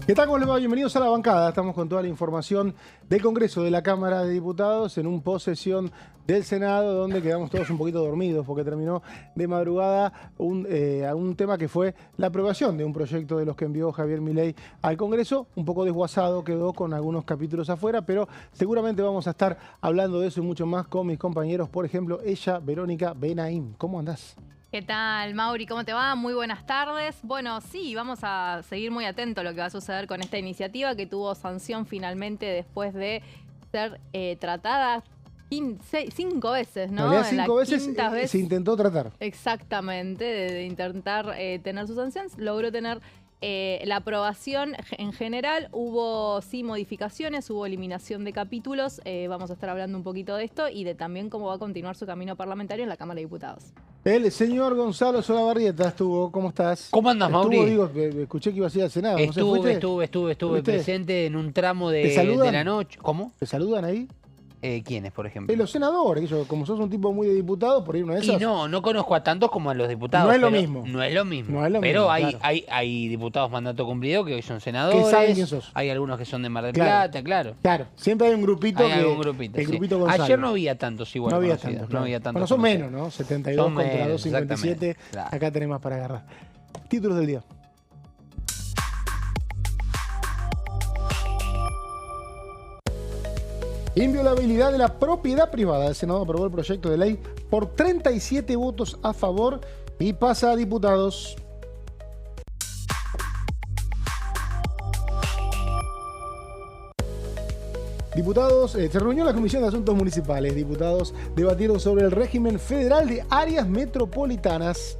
¿Qué tal? ¿Cómo les va? Bienvenidos a La Bancada. Estamos con toda la información del Congreso de la Cámara de Diputados en un posesión del Senado donde quedamos todos un poquito dormidos porque terminó de madrugada un tema que fue la aprobación de un proyecto de los que envió Javier Milei al Congreso. Un poco desguazado quedó con algunos capítulos afuera, pero seguramente vamos a estar hablando de eso y mucho más con mis compañeros. Por ejemplo, ella, Verónica Benaim. ¿Cómo andás? ¿Qué tal, Mauri? ¿Cómo te va? Muy buenas tardes. Bueno, sí, vamos a seguir muy atentos a lo que va a suceder con esta iniciativa que tuvo sanción finalmente después de ser tratada 5 veces, ¿no? En 5 veces se intentó tratar. Exactamente, de intentar tener su sanción. Logró tener la aprobación en general. Hubo sí modificaciones, hubo eliminación de capítulos. Vamos a estar hablando un poquito de esto y de también cómo va a continuar su camino parlamentario en la Cámara de Diputados. El señor Gonzalo Solabarrieta estuvo. ¿Cómo estás? ¿Cómo andas, Mauri? Escuché que ibas a ir al Senado. Estuve presente en un tramo de la noche. ¿Cómo? ¿Te saludan ahí? ¿Quiénes, por ejemplo? Los senadores. Como sos un tipo muy de diputado, por ir una de esas. Y no conozco a tantos como a los diputados. No es lo mismo. No es lo mismo. No es lo pero mismo, hay diputados mandato cumplido que hoy son senadores. Que saben quién sos. Hay algunos que son de Mar del Plata, claro. Claro, siempre hay un grupito. El grupito Gonzalo. Ayer no había tantos igual. No había tantos. No había tantos. Bueno, son menos, ¿no? 72 son contra menos, 257. Claro. Acá tenemos para agarrar. Títulos del día. Inviolabilidad de la propiedad privada. El Senado aprobó el proyecto de ley por 37 votos a favor y pasa a diputados. Diputados, se reunió la Comisión de Asuntos Municipales. Diputados debatieron sobre el régimen federal de áreas metropolitanas.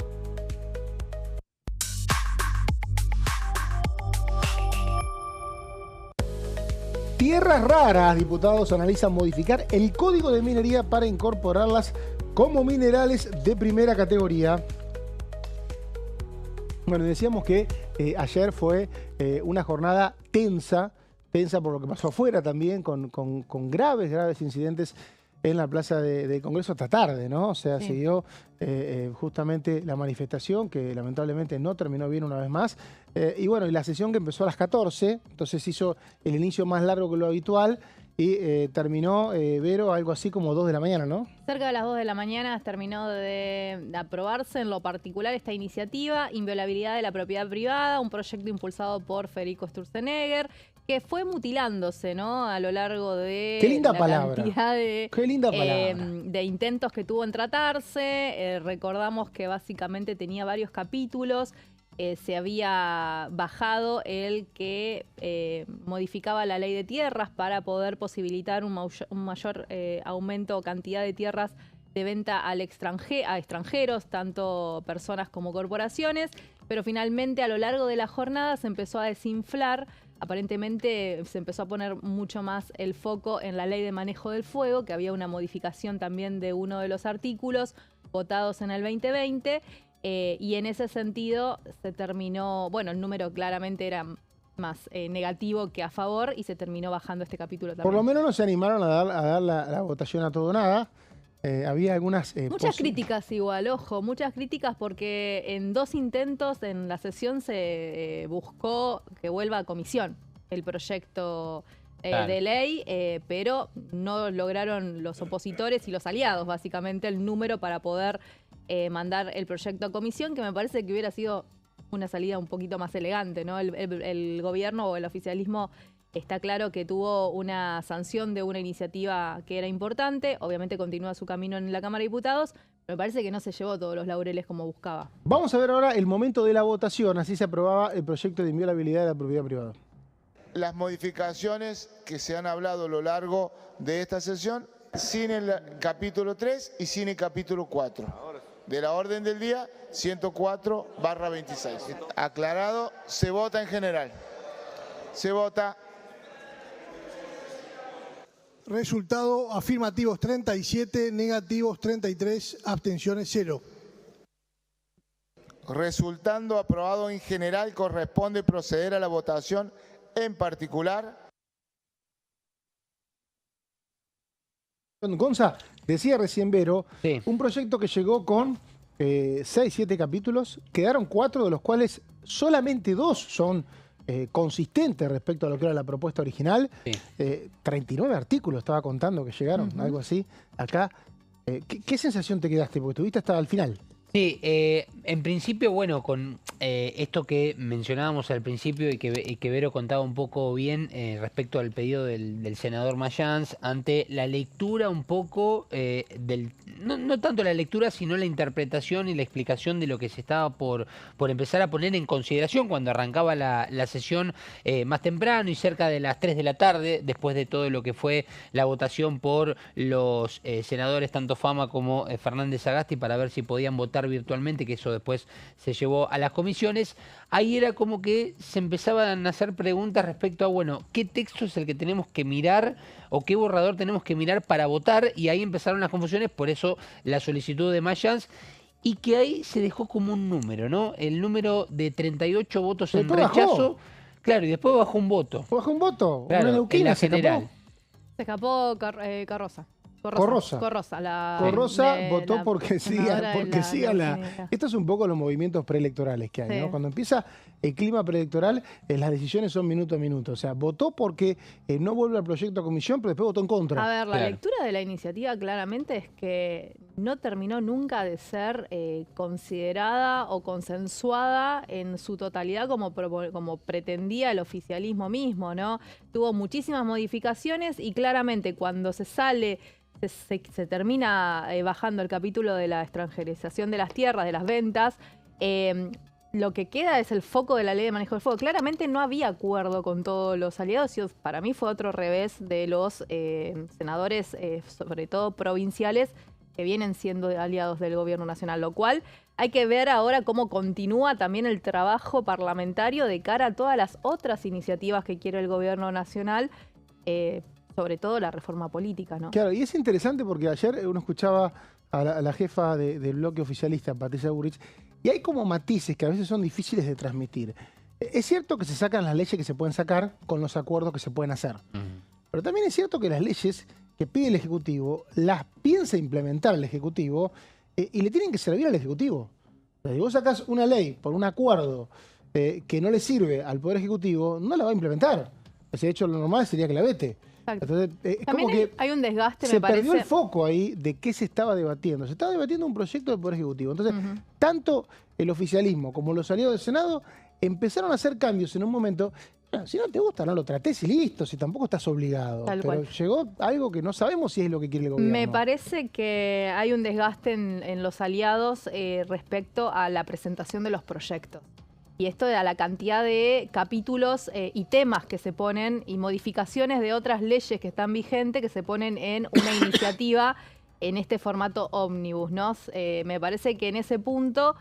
Tierras raras. Diputados analizan modificar el código de minería para incorporarlas como minerales de primera categoría. Bueno, decíamos que ayer fue una jornada tensa por lo que pasó afuera también, con graves incidentes en la plaza de Congreso hasta tarde, ¿no? O sea, sí. Siguió justamente la manifestación, que lamentablemente no terminó bien una vez más. Y bueno, y la sesión que empezó a las 14, entonces hizo el inicio más largo que lo habitual y terminó, Vero, algo así como 2 de la mañana, ¿no? Cerca de las 2 de la mañana terminó de aprobarse en lo particular esta iniciativa, inviolabilidad de la propiedad privada, un proyecto impulsado por Federico Sturzenegger, que fue mutilándose, ¿no? A lo largo de cantidad de intentos que tuvo en tratarse. Recordamos que básicamente tenía varios capítulos. Se había bajado el que modificaba la ley de tierras para poder posibilitar un mayor aumento o cantidad de tierras de venta a extranjeros, tanto personas como corporaciones, pero finalmente a lo largo de la jornada se empezó a desinflar. Aparentemente se empezó a poner mucho más el foco en la ley de manejo del fuego, que había una modificación también de uno de los artículos votados en el 2020, y en ese sentido se terminó, bueno, el número claramente era más negativo que a favor y se terminó bajando este capítulo también. Por lo menos no se animaron a dar la votación a todo o nada. Había algunas... muchas críticas igual, ojo, muchas críticas porque en 2 intentos en la sesión se buscó que vuelva a comisión el proyecto de ley, pero no lograron los opositores y los aliados básicamente el número para poder mandar el proyecto a comisión, que me parece que hubiera sido una salida un poquito más elegante, ¿no? El gobierno o el oficialismo está claro que tuvo una sanción de una iniciativa que era importante, obviamente continúa su camino en la Cámara de Diputados, pero me parece que no se llevó todos los laureles como buscaba. Vamos a ver ahora el momento de la votación, así se aprobaba el proyecto de inviolabilidad de la propiedad privada. Las modificaciones que se han hablado a lo largo de esta sesión, sin el capítulo 3 y sin el capítulo 4. De la orden del día 104/26. Aclarado, se vota en general. Se vota. Resultado: afirmativos 37, negativos 33, abstenciones 0. Resultando aprobado en general, corresponde proceder a la votación en particular. Gonza, decía recién Vero, sí, un proyecto que llegó con 6, 7 capítulos, quedaron 4, de los cuales solamente 2 son consistente respecto a lo que era la propuesta original. Sí. 39 artículos estaba contando que llegaron, algo así. Acá, ¿qué sensación te quedaste? Porque tuviste hasta el final. Sí, en principio, bueno, con esto que mencionábamos al principio y que Vero contaba un poco bien respecto al pedido del senador Mayans, ante la lectura un poco no tanto la lectura, sino la interpretación y la explicación de lo que se estaba por empezar a poner en consideración cuando arrancaba la sesión más temprano y cerca de las 3 de la tarde, después de todo lo que fue la votación por los senadores, tanto Fama como Fernández Sagasti, para ver si podían votar virtualmente, que eso después se llevó a las comisiones. Ahí era como que se empezaban a hacer preguntas respecto a, bueno, ¿qué texto es el que tenemos que mirar o qué borrador tenemos que mirar para votar? Y ahí empezaron las confusiones, por eso la solicitud de Mayans, y que ahí se dejó como un número, ¿no? El número de 38 votos en rechazo. Claro, y después bajó un voto. ¿Bajó un voto? Claro, ¿Una neuquina en la se general. Se escapó Carroza. Corrosa votó porque siga la... Esto es un poco los movimientos preelectorales que hay, ¿no? Cuando empieza el clima preelectoral, las decisiones son minuto a minuto. O sea, votó porque no vuelve al proyecto a comisión, pero después votó en contra. A ver, la lectura de la iniciativa claramente es que no terminó nunca de ser considerada o consensuada en su totalidad como pretendía el oficialismo mismo, ¿no? Tuvo muchísimas modificaciones y claramente cuando se termina bajando el capítulo de la extranjerización de las tierras, de las ventas, lo que queda es el foco de la ley de manejo del fuego. Claramente no había acuerdo con todos los aliados y para mí fue otro revés de los senadores, sobre todo provinciales, que vienen siendo aliados del gobierno nacional, lo cual hay que ver ahora cómo continúa también el trabajo parlamentario de cara a todas las otras iniciativas que quiere el gobierno nacional, sobre todo la reforma política, ¿no? Claro, y es interesante porque ayer uno escuchaba a la jefa del bloque oficialista, Patricia Bullrich, y hay como matices que a veces son difíciles de transmitir. Es cierto que se sacan las leyes que se pueden sacar con los acuerdos que se pueden hacer. Pero también es cierto que las leyes que pide el Ejecutivo las piensa implementar el Ejecutivo y le tienen que servir al Ejecutivo. O sea, si vos sacás una ley por un acuerdo que no le sirve al Poder Ejecutivo, no la va a implementar. O sea, de hecho, lo normal sería que la vete. Entonces, también como que hay un desgaste, se me parece. perdió el foco ahí de qué se estaba debatiendo. Se estaba debatiendo un proyecto del Poder Ejecutivo. Entonces, tanto el oficialismo como los aliados del Senado empezaron a hacer cambios en un momento. Si no te gusta, no lo trates y listo, si tampoco estás obligado. Pero llegó algo que no sabemos si es lo que quiere el gobierno. Me parece que hay un desgaste en los aliados respecto a la presentación de los proyectos. Y esto a la cantidad de capítulos y temas que se ponen y modificaciones de otras leyes que están vigentes que se ponen en una iniciativa en este formato ómnibus, ¿no? Me parece que en ese punto,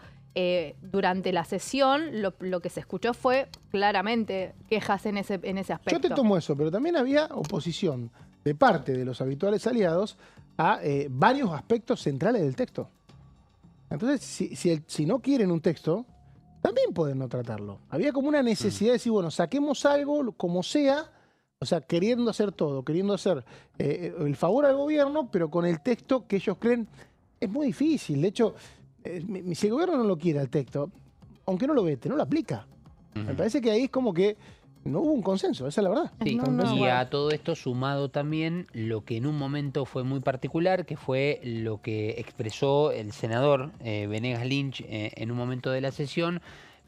durante la sesión, lo que se escuchó fue claramente quejas en ese aspecto. Yo te tomo eso, pero también había oposición de parte de los habituales aliados a varios aspectos centrales del texto. Entonces, si no quieren un texto, también pueden no tratarlo. Había como una necesidad de decir, bueno, saquemos algo como sea, o sea, queriendo hacer todo, queriendo hacer el favor al gobierno, pero con el texto que ellos creen es muy difícil. De hecho, si el gobierno no lo quiere el texto, aunque no lo vete, no lo aplica. Me parece que ahí es como que no hubo un consenso, esa es la verdad. Sí, y a todo esto sumado también lo que en un momento fue muy particular, que fue lo que expresó el senador Venegas Lynch en un momento de la sesión,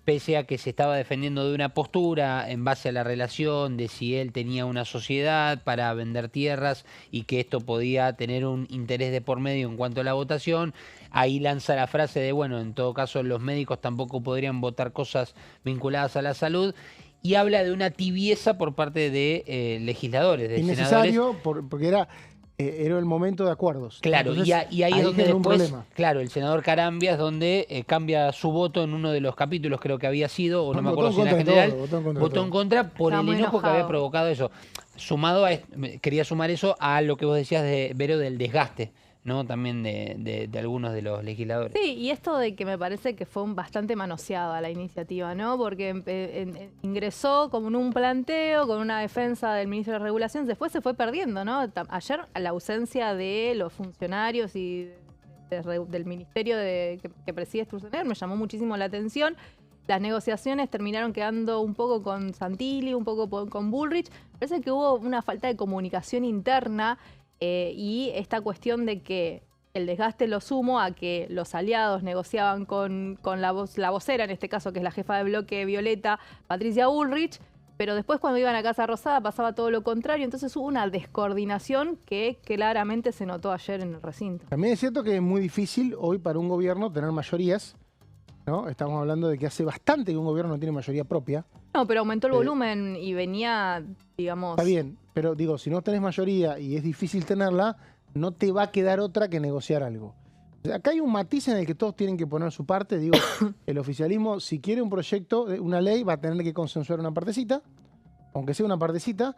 pese a que se estaba defendiendo de una postura en base a la relación de si él tenía una sociedad para vender tierras y que esto podía tener un interés de por medio en cuanto a la votación. Ahí lanza la frase de, bueno, en todo caso los médicos tampoco podrían votar cosas vinculadas a la salud. Y habla de una tibieza por parte de legisladores, de innecesario, porque era el momento de acuerdos. Claro, entonces, y ahí es donde después, claro, el senador Carambia es donde cambia su voto en uno de los capítulos, creo que había sido, o no me acuerdo si en la general, votó en contra por el enojo que había provocado eso. Sumado a, quería sumar eso a lo que vos decías, de Vero, del desgaste, ¿no? También de algunos de los legisladores. Sí, y esto de que me parece que fue bastante manoseada la iniciativa, ¿no? Porque ingresó como en un planteo, con una defensa del ministro de Regulación, después se fue perdiendo, ¿no? Ayer, la ausencia de los funcionarios y del ministerio que preside Sturzenegger me llamó muchísimo la atención. las negociaciones terminaron quedando un poco con Santilli, un poco con Bullrich. Parece que hubo una falta de comunicación interna y esta cuestión de que el desgaste lo sumo a que los aliados negociaban con la vocera, en este caso que es la jefa de bloque Violeta, Patricia Bullrich, pero después cuando iban a Casa Rosada pasaba todo lo contrario, entonces hubo una descoordinación que claramente se notó ayer en el recinto. También es cierto que es muy difícil hoy para un gobierno tener mayorías, ¿no? Estamos hablando de que hace bastante que un gobierno no tiene mayoría propia. No, pero aumentó el volumen y venía, digamos... Está bien, pero digo, si no tenés mayoría y es difícil tenerla, no te va a quedar otra que negociar algo. O sea, acá hay un matiz en el que todos tienen que poner su parte. Digo, el oficialismo, si quiere un proyecto, una ley, va a tener que consensuar una partecita, aunque sea una partecita,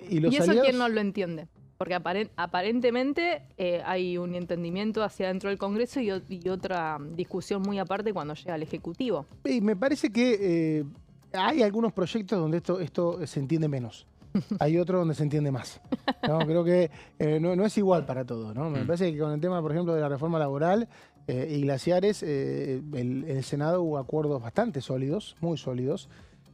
y los ¿Y eso aliados... quién no lo entiende? Porque aparentemente hay un entendimiento hacia dentro del Congreso y otra discusión muy aparte cuando llega al Ejecutivo. Y me parece que hay algunos proyectos donde esto se entiende menos. Hay otros donde se entiende más. ¿No? Creo que no es igual para todos, ¿no? Me parece que con el tema, por ejemplo, de la reforma laboral y glaciares, en el Senado hubo acuerdos bastante sólidos, muy sólidos.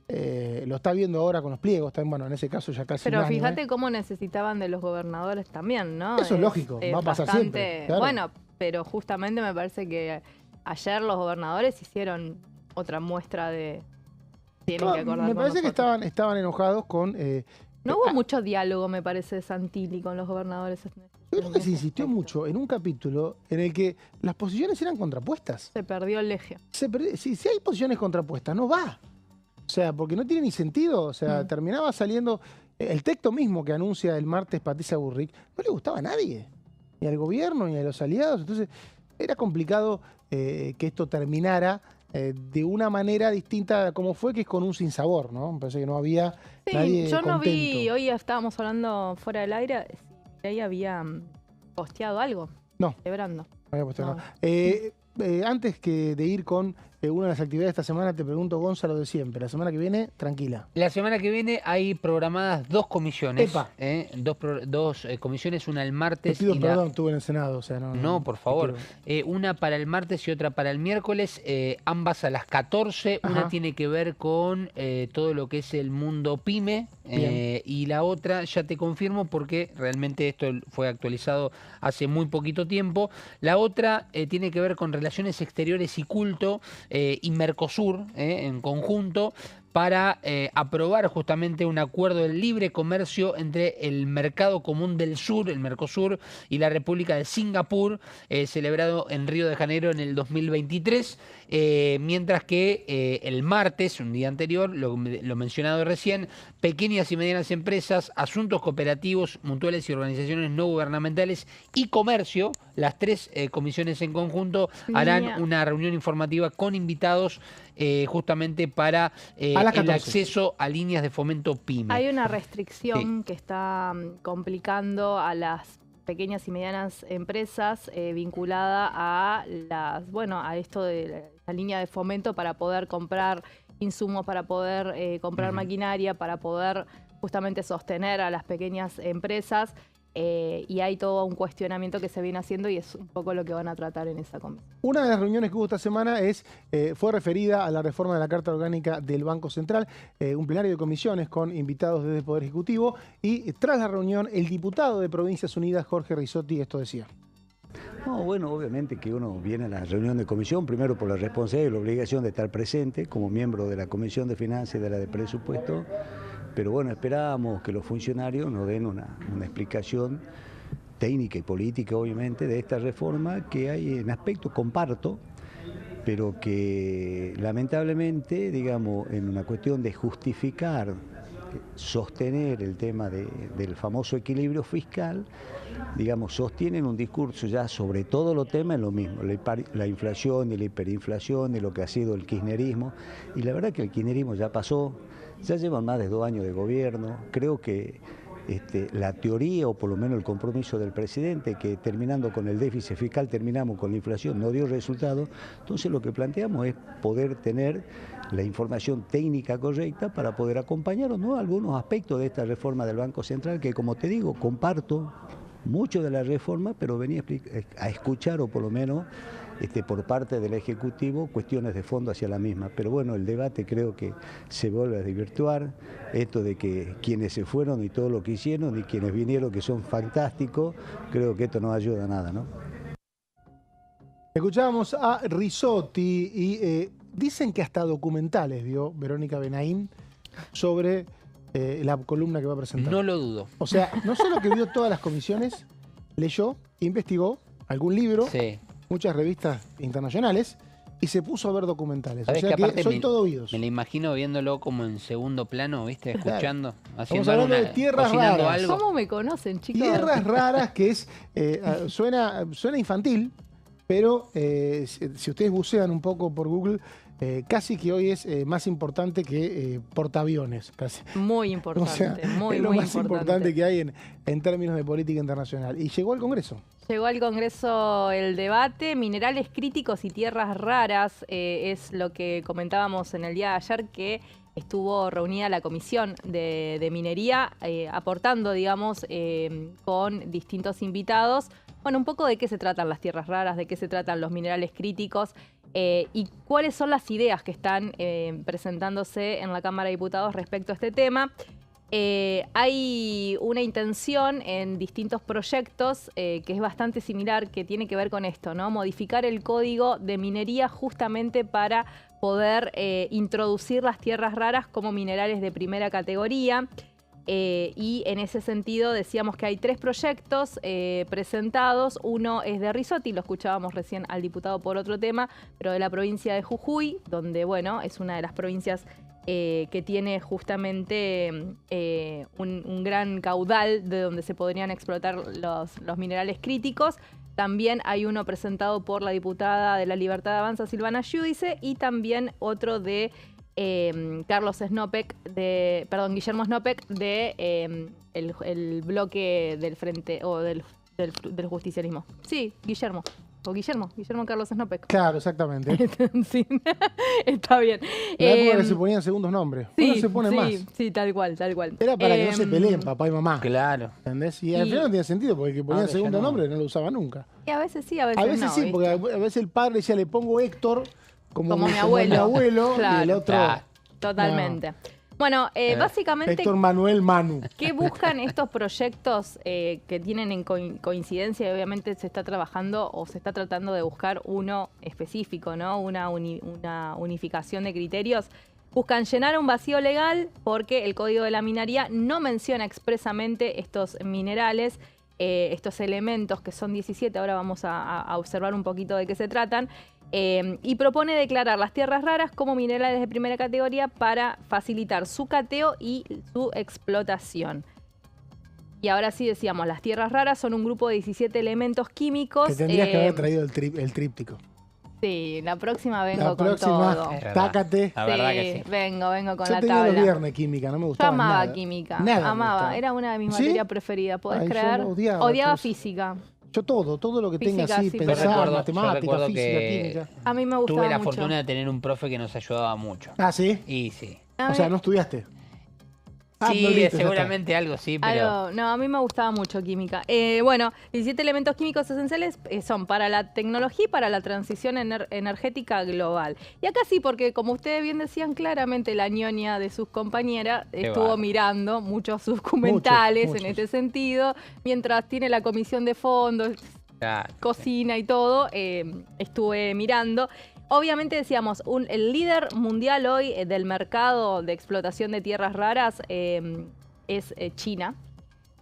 Lo está viendo ahora con los pliegos, también, bueno, en ese caso ya casi Pero un año, fíjate cómo necesitaban de los gobernadores también, ¿no? Eso es lógico, va a pasar siempre, claro. Bueno, pero justamente me parece que ayer los gobernadores hicieron otra muestra de... Tienen que acordar me con parece nosotros. que estaban enojados con... No hubo mucho diálogo, me parece, de Santilli con los gobernadores. Yo creo que se insistió mucho en un capítulo en el que las posiciones eran contrapuestas. Se perdió el eje. Si hay posiciones contrapuestas, no va. O sea, porque no tiene ni sentido. O sea, terminaba saliendo... El texto mismo que anuncia el martes Patricia Bullrich no le gustaba a nadie. Ni al gobierno, ni a los aliados. Entonces, era complicado que esto terminara de una manera distinta a como fue, que es con un sinsabor, ¿no? Me parece que no había nadie yo no contento. vi, hoy estábamos hablando fuera del aire, si ahí había posteado algo. No. Celebrando. No había puesto No. nada. Antes de ir con una de las actividades de esta semana, te pregunto, Gonzalo, de siempre. La semana que viene, tranquila. La semana que viene hay programadas 2 comisiones. Epa. Dos comisiones, una el Te martes pido y perdón, estuve en el Senado. O sea, No, por favor. quiero- Una para el martes y otra para el miércoles, ambas a las 14. Ajá. Una tiene que ver con todo lo que es el mundo pyme y la otra, ya te confirmo porque realmente esto fue actualizado hace muy poquito tiempo. La otra tiene que ver con relaciones exteriores y culto y Mercosur en conjunto, para aprobar justamente un acuerdo de libre comercio entre el Mercado Común del Sur, el Mercosur, y la República de Singapur, celebrado en Río de Janeiro en el 2023, mientras que el martes, un día anterior, lo mencionado recién, pequeñas y medianas empresas, asuntos cooperativos, mutuales y organizaciones no gubernamentales y comercio, las 3 comisiones en conjunto harán una reunión informativa con invitados justamente para el acceso a líneas de fomento PYME. Hay una restricción que está complicando a las pequeñas y medianas empresas vinculada a a esto de la línea de fomento para poder comprar insumos, para poder comprar maquinaria, para poder justamente sostener a las pequeñas empresas. Y hay todo un cuestionamiento que se viene haciendo y es un poco lo que van a tratar en esa comisión. Una de las reuniones que hubo esta semana fue referida a la reforma de la Carta Orgánica del Banco Central, un plenario de comisiones con invitados desde el Poder Ejecutivo, y tras la reunión el diputado de Provincias Unidas, Jorge Risotti, esto decía. No, bueno, obviamente que uno viene a la reunión de comisión, primero por la responsabilidad y la obligación de estar presente como miembro de la Comisión de Finanzas y de la de Presupuesto, pero bueno, esperábamos que los funcionarios nos den una explicación técnica y política, obviamente, de esta reforma que hay en aspectos comparto, pero que lamentablemente, digamos, en una cuestión de justificar, sostener el tema del famoso equilibrio fiscal, digamos, sostienen un discurso ya sobre todos los temas, lo mismo, la inflación y la hiperinflación y lo que ha sido el kirchnerismo, y la verdad que el kirchnerismo ya pasó, ya llevan más de 2 años de gobierno. Creo que la teoría, o por lo menos el compromiso del presidente, que terminando con el déficit fiscal terminamos con la inflación, no dio resultado. Entonces lo que planteamos es poder tener la información técnica correcta para poder acompañar o no algunos aspectos de esta reforma del Banco Central, que como te digo, comparto mucho de la reforma, pero venía a escuchar o por lo menos por parte del Ejecutivo cuestiones de fondo hacia la misma. Pero bueno, el debate creo que se vuelve a desvirtuar, esto de que quienes se fueron y todo lo que hicieron y quienes vinieron que son fantásticos, creo que esto no ayuda a nada, ¿no? Escuchábamos a Risotti y dicen que hasta documentales vio Verónica Benaim sobre la columna que va a presentar. No lo dudo. O sea, no solo que vio todas las comisiones, leyó, investigó algún libro, Sí. muchas revistas internacionales y se puso a ver documentales. O ¿Sabés sea que aparte soy todo oídos. me la imagino viéndolo como en segundo plano, ¿viste? Claro. Escuchando, Estamos haciendo hablando alguna, de tierras cocinando raras. algo. ¿Cómo me conocen, chicos? Tierras raras, que es suena infantil, pero si ustedes bucean un poco por Google, casi que hoy es más importante que portaaviones. Casi. Muy O importante, sea, muy, es lo muy más importante que hay en términos de política internacional. Y llegó al Congreso. Llegó al Congreso el debate, minerales críticos y tierras raras, es lo que comentábamos en el día de ayer, que estuvo reunida la Comisión de Minería, aportando, digamos, con distintos invitados, bueno, un poco de qué se tratan las tierras raras, de qué se tratan los minerales críticos, y cuáles son las ideas que están presentándose en la Cámara de Diputados respecto a este tema. Hay una intención en distintos proyectos que es bastante similar, que tiene que ver con esto, ¿no? Modificar el código de minería justamente para poder introducir las tierras raras como minerales de primera categoría. Y en ese sentido decíamos que hay 3 proyectos presentados. Uno es de Risotti, lo escuchábamos recién al diputado por otro tema, pero de la provincia de Jujuy, donde, bueno, es una de las provincias que tiene justamente un gran caudal de donde se podrían explotar los minerales críticos. También hay uno presentado por la diputada de La Libertad Avanza, Silvana Giudice, y también otro de Guillermo Snopek el bloque del frente o del justicialismo. Sí, Guillermo Carlos Snopek. Claro, exactamente. Sí, está bien. La época que se ponían segundos nombres. Ahora se ponen más. Sí, tal cual. Era para que no se peleen papá y mamá. Claro. ¿Entendés? Y al final no tiene sentido, porque el que ponía Ahora ya segundo no. nombre no lo usaba nunca. Y a veces sí, a veces A no. veces sí, ¿viste? porque a veces el padre decía, le pongo Héctor como mi abuelo. y Claro. el otro Claro. Totalmente. Bueno, básicamente, Héctor Manuel Manu. ¿qué buscan estos proyectos que tienen en coincidencia? Y obviamente se está trabajando o se está tratando de buscar uno específico, ¿no? Una unificación de criterios. Buscan llenar un vacío legal porque el Código de la Minería no menciona expresamente estos minerales, estos elementos que son 17, ahora vamos a observar un poquito de qué se tratan, y propone declarar las tierras raras como minerales de primera categoría para facilitar su cateo y su explotación. Y ahora sí decíamos, las tierras raras son un grupo de 17 elementos químicos. Que tendrías que haber traído el tríptico. Sí, la próxima vengo La con próxima, todo. Es verdad. tácate. La verdad que sí. Vengo con Yo la tenía tabla. los viernes química, no me Yo gustaba amaba nada. química, Nada me amaba, gustaba. era una de mis ¿Sí? materias preferidas, ¿podés Ay, yo creer? lo odiaba, Odiaba entonces. física. Yo todo lo que tenga Física, así, sí, pensar, pero- yo matemática, recuerdo física, que química. A mí me gustaba Tuve la mucho. fortuna de tener un profe que nos ayudaba mucho. Ah, ¿sí? Y sí. A O mí- sea, no estudiaste. Sí, no, listo, ya está. seguramente algo sí, pero... No, a mí me gustaba mucho química. Bueno, 17 elementos químicos esenciales son para la tecnología y para la transición energética global. Y acá sí, porque como ustedes bien decían, claramente la ñoña de sus compañeras estuvo bárbaro. mirando muchos documentales Muchos. en este sentido, mientras tiene la comisión de fondos, Claro. cocina y todo, estuve mirando. Obviamente decíamos, el líder mundial hoy del mercado de explotación de tierras raras es China.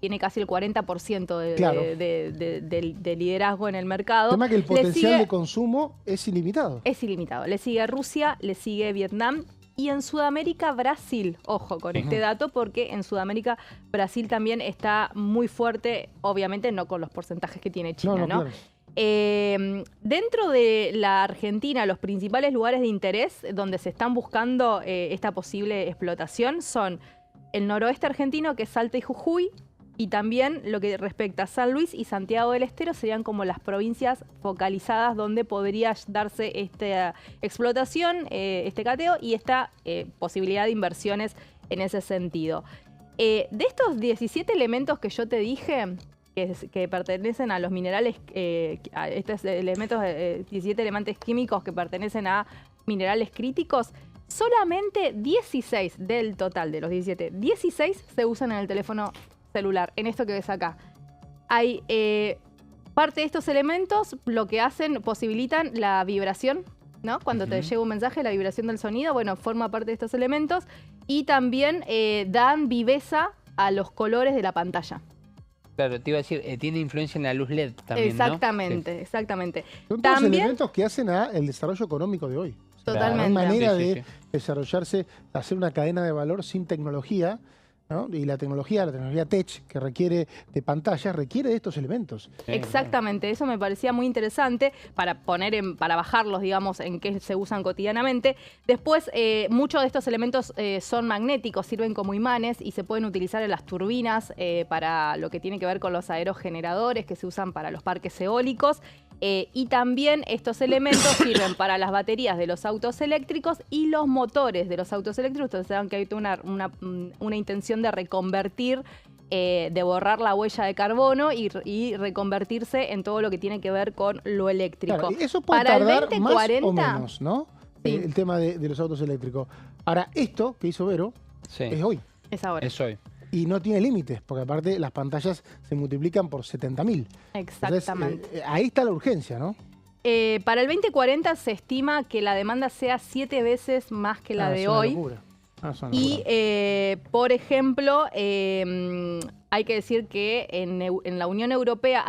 Tiene casi el 40% Claro. de liderazgo en el mercado. El tema es que el Le potencial sigue- de consumo es ilimitado. es ilimitado. Le sigue Rusia, le sigue Vietnam y en Sudamérica Brasil. Ojo con este dato porque en Sudamérica Brasil también está muy fuerte, obviamente no con los porcentajes que tiene China, ¿no? Claro. Dentro de la Argentina, los principales lugares de interés donde se están buscando esta posible explotación son el noroeste argentino, que es Salta y Jujuy, y también lo que respecta a San Luis y Santiago del Estero serían como las provincias focalizadas donde podría darse esta explotación, este cateo y esta posibilidad de inversiones en ese sentido. De estos 17 elementos que yo te dije, que pertenecen a los minerales, a estos elementos, 17 elementos químicos que pertenecen a minerales críticos, solamente 16 del total de los 17, 16 se usan en el teléfono celular, en esto que ves acá. Hay parte de estos elementos, lo que hacen, posibilitan la vibración, ¿no? Cuando te llega un mensaje, la vibración del sonido, bueno, forma parte de estos elementos, y también dan viveza a los colores de la pantalla. Claro, te iba a decir, tiene influencia en la luz LED también, exactamente, ¿no? exactamente. Son todos También, elementos que hacen al desarrollo económico de hoy. Totalmente. No hay manera Sí, sí, de sí. desarrollarse, hacer una cadena de valor sin tecnología, ¿no? Y la tecnología tech, que requiere de pantallas, requiere de estos elementos. Sí, exactamente, eso me parecía muy interesante para para bajarlos, digamos, en qué se usan cotidianamente. Después, muchos de estos elementos son magnéticos, sirven como imanes y se pueden utilizar en las turbinas para lo que tiene que ver con los aerogeneradores que se usan para los parques eólicos. Y también estos elementos sirven para las baterías de los autos eléctricos y los motores de los autos eléctricos. Ustedes saben que hay una intención de reconvertir, de borrar la huella de carbono y reconvertirse en todo lo que tiene que ver con lo eléctrico. Claro, y eso puede para el tardar 2040, más o menos, ¿no? Sí. El tema de los autos eléctricos. Ahora, esto que hizo Vero sí. es hoy. es ahora. Es hoy. Y no tiene límites, porque aparte las pantallas se multiplican por 70.000. Exactamente. Entonces, ahí está la urgencia, ¿no? Para el 2040 se estima que la demanda sea 7 veces más que la de Es una hoy. locura. Es una Y, locura. por ejemplo, hay que decir que en la Unión Europea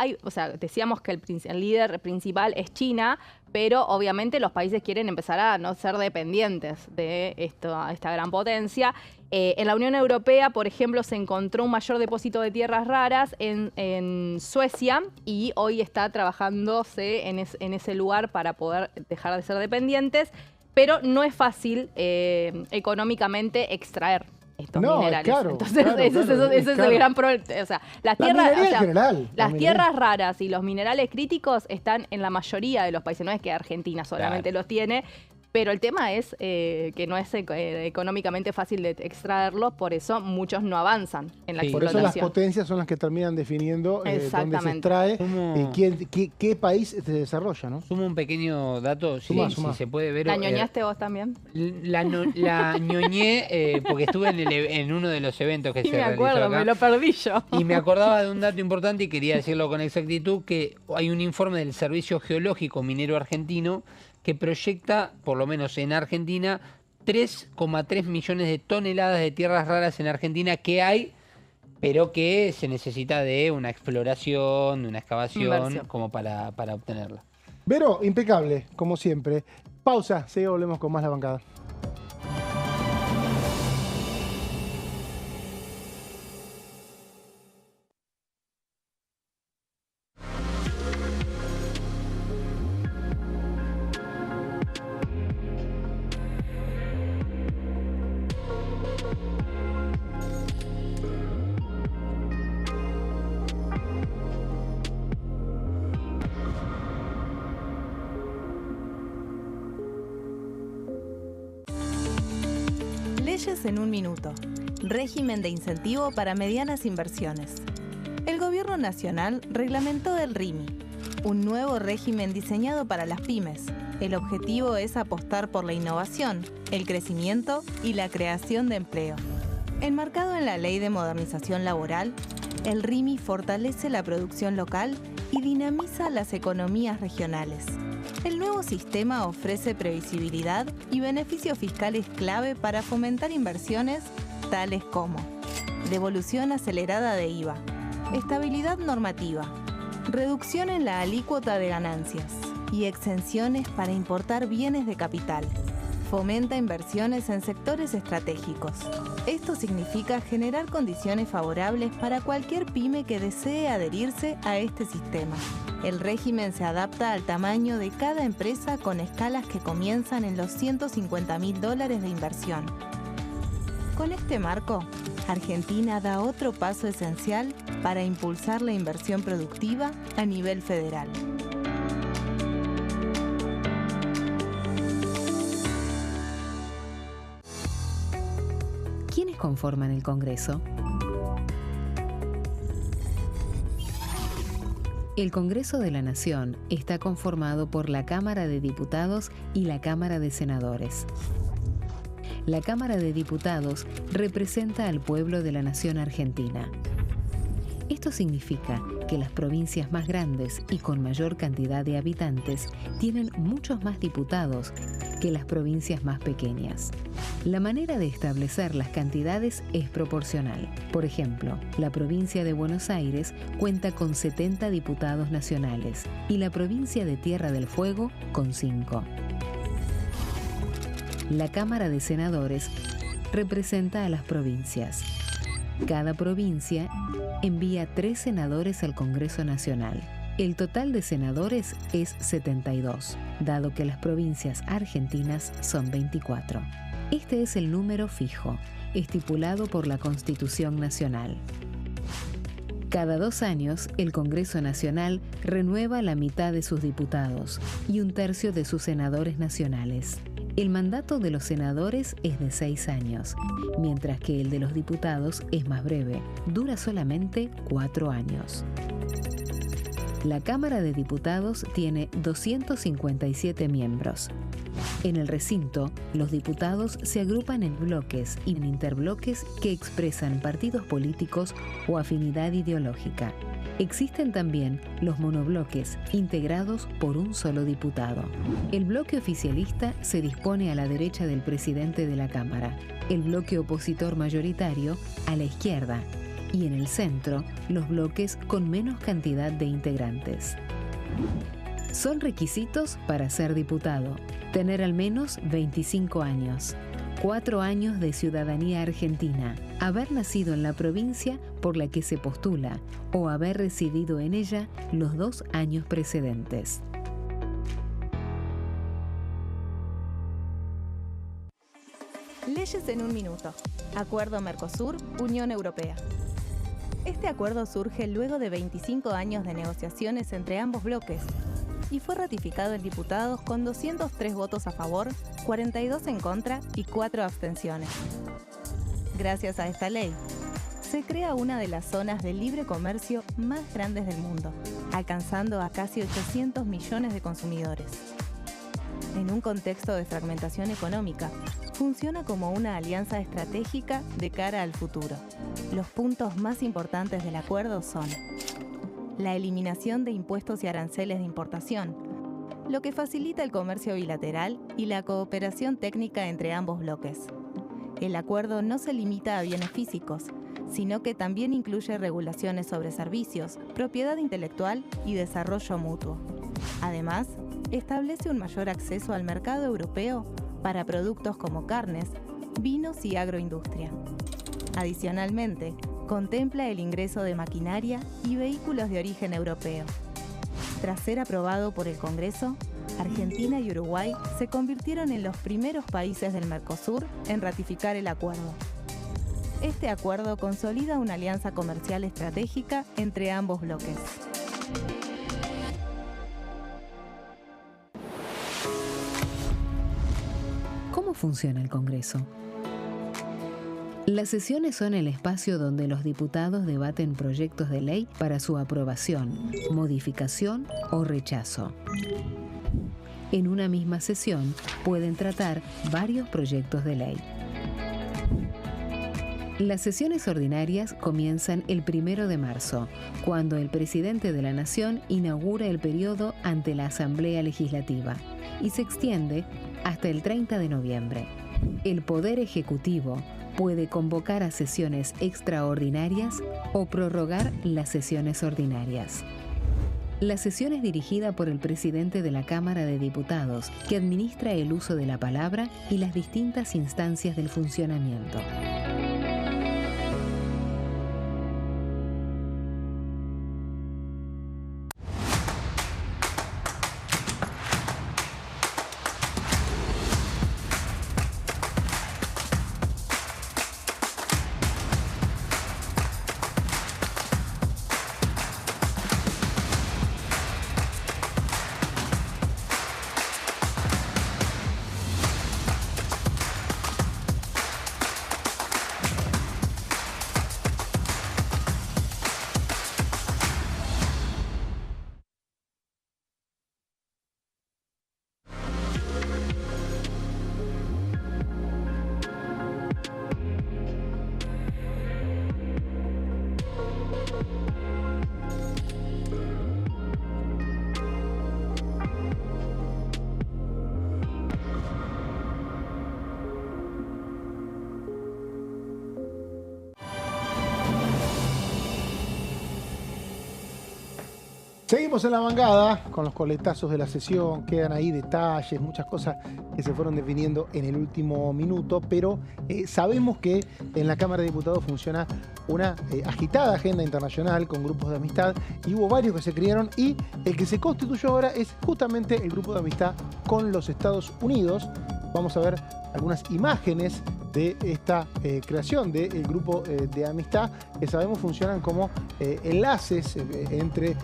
decíamos que el líder principal es China, pero obviamente los países quieren empezar a no ser dependientes de esta gran potencia. En la Unión Europea, por ejemplo, se encontró un mayor depósito de tierras raras en Suecia y hoy está trabajándose en ese lugar para poder dejar de ser dependientes, pero no es fácil económicamente extraer estos minerales. Claro, entonces, claro, ese claro, es claro. el gran problema. O sea, las La tierras, minería en general, la las minería. tierras raras y los minerales críticos están en la mayoría de los países. No es que Argentina solamente Claro. los tiene, pero el tema es que no es económicamente fácil de extraerlos, por eso muchos no avanzan en la Sí. Por eso las explotación. potencias son las que terminan definiendo dónde se Exactamente. extrae ¿Cómo? y qué país se desarrolla, ¿no? Sumo un pequeño dato, Suma. si se puede ver. ¿La ñoñaste vos también? La ñoñé porque estuve en uno de los eventos que Sí, se me realizó acuerdo, acá. me lo perdí yo. Y me acordaba de un dato importante y quería decirlo con exactitud, que hay un informe del Servicio Geológico Minero Argentino que proyecta, por lo menos en Argentina, 3,3 millones de toneladas de tierras raras en Argentina que hay, pero que se necesita de una exploración, de una excavación, Inversión. como para obtenerla. Vero, impecable, como siempre. Pausa, seguimos, volvemos con más La Bancada. Leyes en un minuto. Régimen de incentivo para medianas inversiones. El Gobierno Nacional reglamentó el RIMI, un nuevo régimen diseñado para las pymes. El objetivo es apostar por la innovación, el crecimiento y la creación de empleo. Enmarcado en la Ley de Modernización Laboral, el RIMI fortalece la producción local y dinamiza las economías regionales. El nuevo sistema ofrece previsibilidad y beneficios fiscales clave para fomentar inversiones tales como devolución acelerada de IVA, estabilidad normativa, reducción en la alícuota de ganancias y exenciones para importar bienes de capital. Fomenta inversiones en sectores estratégicos. Esto significa generar condiciones favorables para cualquier pyme que desee adherirse a este sistema. El régimen se adapta al tamaño de cada empresa con escalas que comienzan en los $150.000 de inversión. Con este marco, Argentina da otro paso esencial para impulsar la inversión productiva a nivel federal. ¿Quiénes conforman el Congreso? El Congreso de la Nación está conformado por la Cámara de Diputados y la Cámara de Senadores. La Cámara de Diputados representa al pueblo de la nación argentina. Esto significa que las provincias más grandes y con mayor cantidad de habitantes tienen muchos más diputados que las provincias más pequeñas. La manera de establecer las cantidades es proporcional. Por ejemplo, la provincia de Buenos Aires cuenta con 70 diputados nacionales y la provincia de Tierra del Fuego con 5. La Cámara de Senadores representa a las provincias. Cada provincia envía 3 senadores al Congreso Nacional. El total de senadores es 72, dado que las provincias argentinas son 24. Este es el número fijo, estipulado por la Constitución Nacional. Cada 2 años, el Congreso Nacional renueva la mitad de sus diputados y 1/3 de sus senadores nacionales. El mandato de los senadores es de 6 años, mientras que el de los diputados es más breve, dura solamente 4 años. La Cámara de Diputados tiene 257 miembros. En el recinto, los diputados se agrupan en bloques y en interbloques que expresan partidos políticos o afinidad ideológica. Existen también los monobloques, integrados por un solo diputado. El bloque oficialista se dispone a la derecha del presidente de la Cámara, el bloque opositor mayoritario a la izquierda, y en el centro, los bloques con menos cantidad de integrantes. Son requisitos para ser diputado: tener al menos 25 años, 4 años de ciudadanía argentina, haber nacido en la provincia por la que se postula o haber residido en ella los 2 años precedentes. Leyes en un minuto. Acuerdo Mercosur-Unión Europea. Este acuerdo surge luego de 25 años de negociaciones entre ambos bloques y fue ratificado en diputados con 203 votos a favor, 42 en contra y 4 abstenciones. Gracias a esta ley, se crea una de las zonas de libre comercio más grandes del mundo, alcanzando a casi 800 millones de consumidores. En un contexto de fragmentación económica, funciona como una alianza estratégica de cara al futuro. Los puntos más importantes del acuerdo son: la eliminación de impuestos y aranceles de importación, lo que facilita el comercio bilateral y la cooperación técnica entre ambos bloques. El acuerdo no se limita a bienes físicos, sino que también incluye regulaciones sobre servicios, propiedad intelectual y desarrollo mutuo. Además, establece un mayor acceso al mercado europeo para productos como carnes, vinos y agroindustria. Adicionalmente, contempla el ingreso de maquinaria y vehículos de origen europeo. Tras ser aprobado por el Congreso, Argentina y Uruguay se convirtieron en los primeros países del Mercosur en ratificar el acuerdo. Este acuerdo consolida una alianza comercial estratégica entre ambos bloques. ¿Cómo funciona el Congreso? Las sesiones son el espacio donde los diputados debaten proyectos de ley para su aprobación, modificación o rechazo. En una misma sesión pueden tratar varios proyectos de ley. Las sesiones ordinarias comienzan el 1 de marzo, cuando el presidente de la Nación inaugura el periodo ante la Asamblea Legislativa, y se extiende hasta el 30 de noviembre. El Poder Ejecutivo puede convocar a sesiones extraordinarias o prorrogar las sesiones ordinarias. La sesión es dirigida por el presidente de la Cámara de Diputados, que administra el uso de la palabra y las distintas instancias del funcionamiento. Seguimos en la mangada con los coletazos de la sesión, quedan ahí detalles, muchas cosas que se fueron definiendo en el último minuto, pero sabemos que en la Cámara de Diputados funciona una agitada agenda internacional con grupos de amistad y hubo varios que se crearon y el que se constituyó ahora es justamente el grupo de amistad con los Estados Unidos. Vamos a ver algunas imágenes de esta creación del grupo de amistad que sabemos funcionan como enlaces entre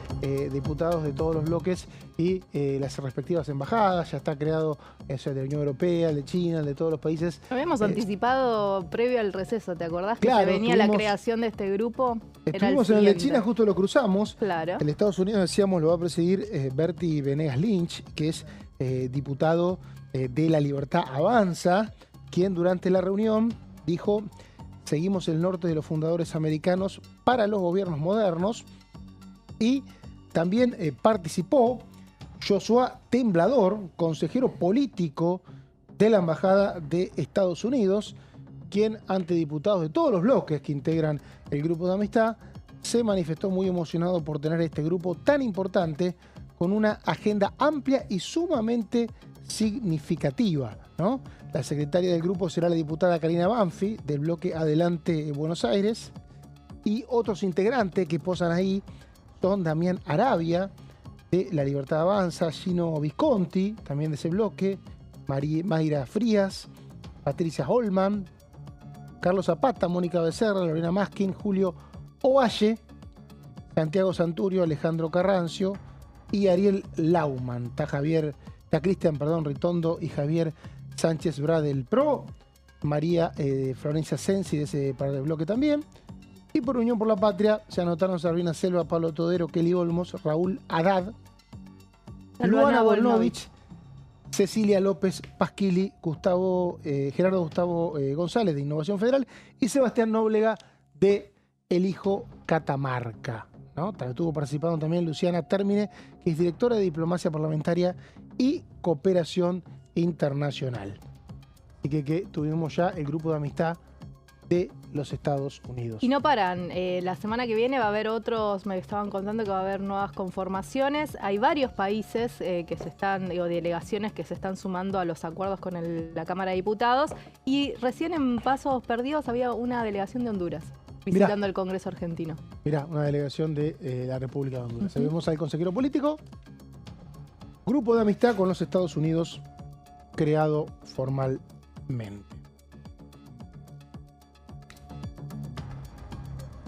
diputados de todos los bloques y las respectivas embajadas. Ya está creado eso de la Unión Europea, el de China, el de todos los países. Lo habíamos anticipado previo al receso, ¿te acordás? Claro, que se venía la creación de este grupo. Estuvimos en el de China, justo lo cruzamos. Claro. El Estados Unidos, decíamos, lo va a presidir Bertie Venegas Lynch, que es diputado de La Libertad Avanza, quien durante la reunión dijo: seguimos el norte de los fundadores americanos para los gobiernos modernos. Y también participó Joshua Temblador, consejero político de la Embajada de Estados Unidos, quien ante diputados de todos los bloques que integran el grupo de amistad se manifestó muy emocionado por tener este grupo tan importante con una agenda amplia y sumamente significativa, ¿no? La secretaria del grupo será la diputada Karina Banfi, del bloque Adelante Buenos Aires, y otros integrantes que posan ahí son Damián Arabia, de La Libertad Avanza, Gino Visconti, también de ese bloque, Mayra Frías, Patricia Holman, Carlos Zapata, Mónica Becerra, Lorena Maskin, Julio Ovalle, Santiago Santurio, Alejandro Carrancio y Ariel Lauman. Está Cristian Ritondo y Javier Sánchez Bradel Pro, María Florencia Sensi de ese bloque también. Y por Unión por la Patria se anotaron Sabrina Selva, Pablo Todero, Kelly Olmos, Raúl Haddad, Luana Volnovich, Cecilia López Pasquili, Gerardo Gustavo González de Innovación Federal y Sebastián Nóblega de El Hijo Catamarca, ¿no? Estuvo participando también Luciana Termine, que es directora de Diplomacia Parlamentaria y Cooperación Internacional. Así que tuvimos ya el grupo de amistad de los Estados Unidos. Y no paran. La semana que viene va a haber otros, me estaban contando que va a haber nuevas conformaciones. Hay varios países que se están, delegaciones que se están sumando a los acuerdos con la Cámara de Diputados. Y recién en Pasos Perdidos había una delegación de Honduras visitando el Congreso argentino. Mirá, una delegación de la República de Honduras. Vemos al consejero político, grupo de amistad con los Estados Unidos creado formalmente.